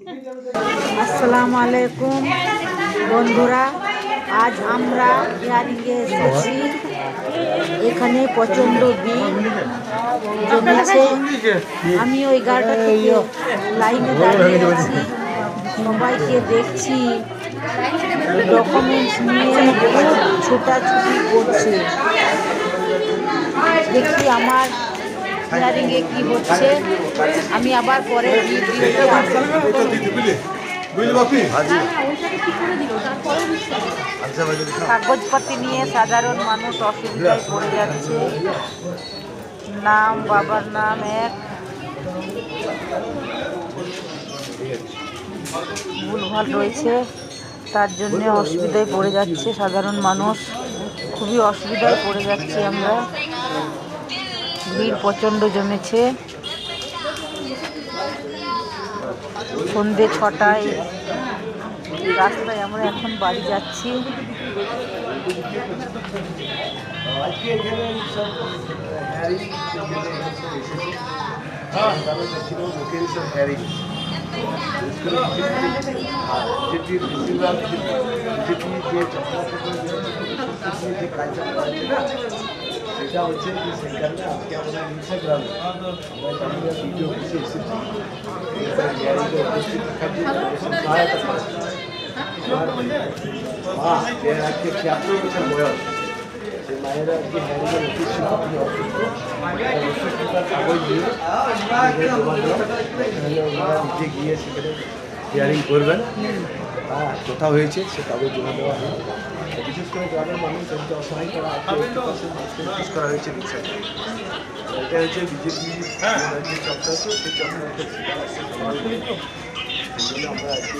আসসালামু আলাইকুম বন্ধুরা, আজ আমরা হিয়ারিংয়ে এসেছি। এখানে প্রচণ্ড ভিড় জমেছে। আমি ওই 11টা থেকে লাইনে দাঁড়িয়ে আছি, সবাইকে দেখছি ডকুমেন্টস নিয়ে খুব ছোটাছুটি করছে। দেখি আমার হিয়ারিংয়ে কি হচ্ছে। আমি আবার পরে কাগজপত্র নিয়ে সাধারণ মানুষ অসুবিধায় পড়ে যাচ্ছে। নাম, বাবার নাম এক, ভুলভাল রয়েছে, তার জন্য অসুবিধায় পড়ে যাচ্ছে সাধারণ মানুষ। খুবই অসুবিধায় পড়ে যাচ্ছি আমরা। ভিড় প্রচণ্ড জমেছে। সন্ধ্যে 6টায় রাস্তায় আমরা এখন বাড়ি যাচ্ছি। সেটা হচ্ছে যে সেখানে আজকে আমরা ইনস্টাগ্রামে আমরা ভিডিও অফিসে এসেছি সহায়তা করা। মা এর আজকে 76 বছর বয়স, সে মায়েরা আজকে হ্যারিংয়ের অফিস ছিল, তিনি অসুস্থ, অসুস্থতার কাগজ দিয়ে ওনারা নিজে গিয়ে সেখানে হিয়ারিং করবেন। কোথাও হয়েছে সে কাগজ জমা দেওয়া হয়। বিশেষ করে গ্রামের মানুষ যাতে অসহায় করা নোটিশ করা হয়েছে রিক্সাতে। এটা হচ্ছে বিজেপি যে চক্রান্ত, সেই চক্রান্ত আমরা আজকে